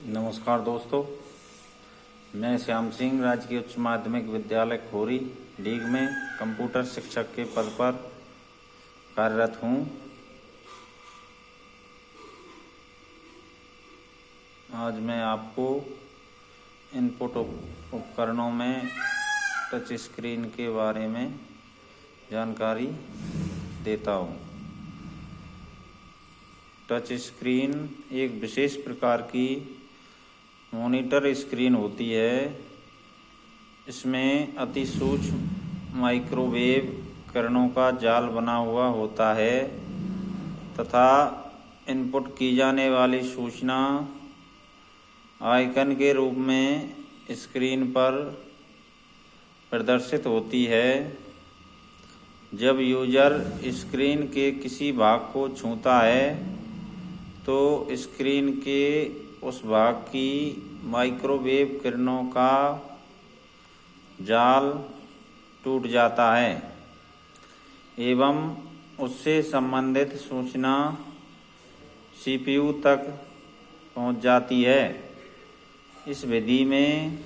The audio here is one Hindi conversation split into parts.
नमस्कार दोस्तों, मैं श्याम सिंह राजकीय उच्च माध्यमिक विद्यालय खोरी डीग में कंप्यूटर शिक्षक के पद पर कार्यरत हूँ। आज मैं आपको इनपुट उपकरणों में टच स्क्रीन के बारे में जानकारी देता हूँ। टच स्क्रीन एक विशेष प्रकार की मॉनिटर स्क्रीन होती है। इसमें अति सूक्ष्म माइक्रोवेव किरणों का जाल बना हुआ होता है तथा इनपुट की जाने वाली सूचना आइकन के रूप में स्क्रीन पर प्रदर्शित होती है। जब यूजर स्क्रीन के किसी भाग को छूता है तो स्क्रीन के उस भाग की माइक्रोवेव किरणों का जाल टूट जाता है एवं उससे संबंधित सूचना सीपीयू तक पहुंच जाती है। इस विधि में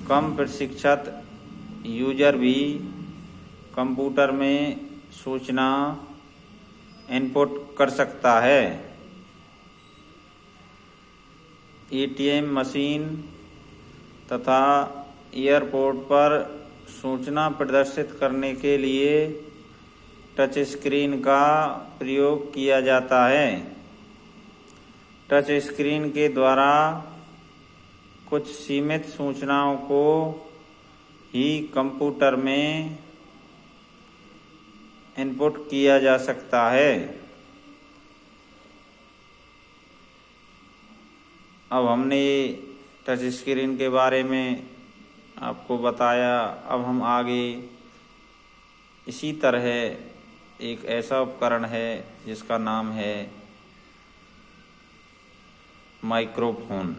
कम प्रशिक्षित यूजर भी कंप्यूटर में सूचना इनपुट कर सकता है। एटीएम मशीन तथा एयरपोर्ट पर सूचना प्रदर्शित करने के लिए टच स्क्रीन का प्रयोग किया जाता है। टच स्क्रीन के द्वारा कुछ सीमित सूचनाओं को ही कंप्यूटर में इनपुट किया जा सकता है। अब हमने टच स्क्रीन के बारे में आपको बताया। अब हम आगे इसी तरह एक ऐसा उपकरण है जिसका नाम है माइक्रोफोन।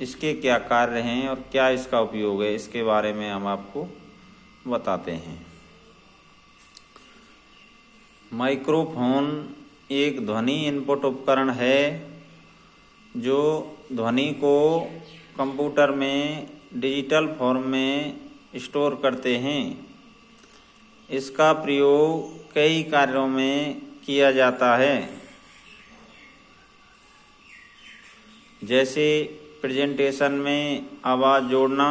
इसके क्या कार्य हैं और क्या इसका उपयोग है, इसके बारे में हम आपको बताते हैं। माइक्रोफोन एक ध्वनि इनपुट उपकरण है जो ध्वनि को कंप्यूटर में डिजिटल फॉर्म में स्टोर करते हैं। इसका प्रयोग कई कार्यों में किया जाता है, जैसे प्रेजेंटेशन में आवाज़ जोड़ना,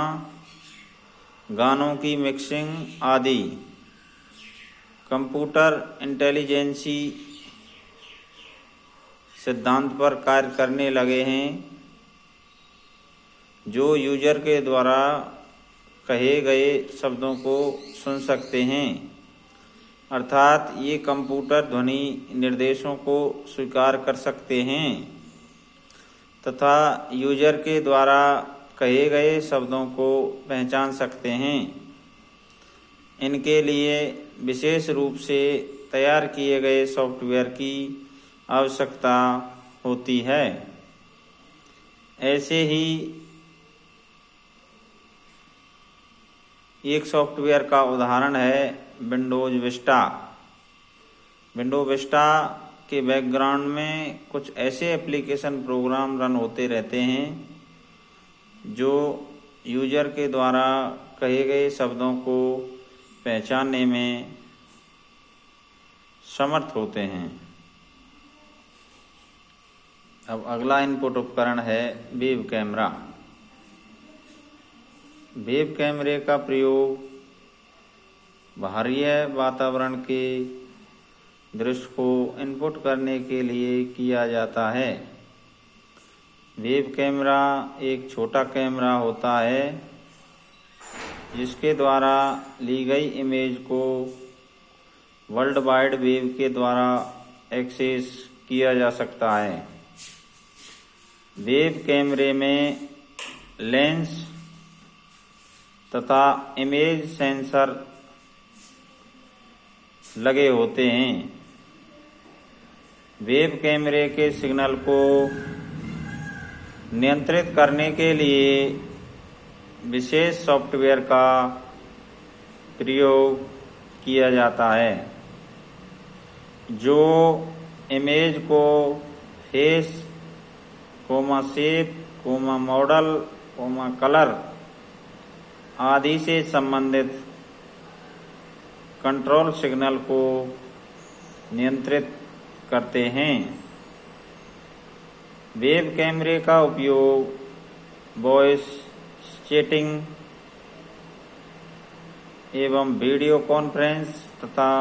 गानों की मिक्सिंग आदि। कंप्यूटर इंटेलिजेंसी सिद्धांत पर कार्य करने लगे हैं जो यूजर के द्वारा कहे गए शब्दों को सुन सकते हैं, अर्थात ये कंप्यूटर ध्वनि निर्देशों को स्वीकार कर सकते हैं तथा यूजर के द्वारा कहे गए शब्दों को पहचान सकते हैं। इनके लिए विशेष रूप से तैयार किए गए सॉफ्टवेयर की आवश्यकता होती है। ऐसे ही एक सॉफ्टवेयर का उदाहरण है विंडोज विस्टा। विंडोज विस्टा के बैकग्राउंड में कुछ ऐसे एप्लीकेशन प्रोग्राम रन होते रहते हैं जो यूजर के द्वारा कहे गए शब्दों को पहचानने में समर्थ होते हैं। अब अगला इनपुट उपकरण है वेब कैमरा। वेब कैमरे का प्रयोग बाहरी वातावरण के दृश्य को इनपुट करने के लिए किया जाता है। वेब कैमरा एक छोटा कैमरा होता है जिसके द्वारा ली गई इमेज को वर्ल्ड वाइड वेब के द्वारा एक्सेस किया जा सकता है। वेब कैमरे में लेंस तथा इमेज सेंसर लगे होते हैं। वेब कैमरे के सिग्नल को नियंत्रित करने के लिए विशेष सॉफ्टवेयर का प्रयोग किया जाता है जो इमेज को फेस, शेप, मॉडल, कलर आदि से संबंधित कंट्रोल सिग्नल को नियंत्रित करते हैं। वेब कैमरे का उपयोग वॉइस चैटिंग एवं वीडियो कॉन्फ्रेंस तथा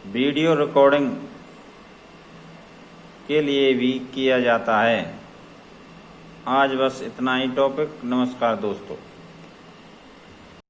वीडियो रिकॉर्डिंग के लिए भी किया जाता है। आज बस इतना ही टॉपिक। नमस्कार दोस्तों।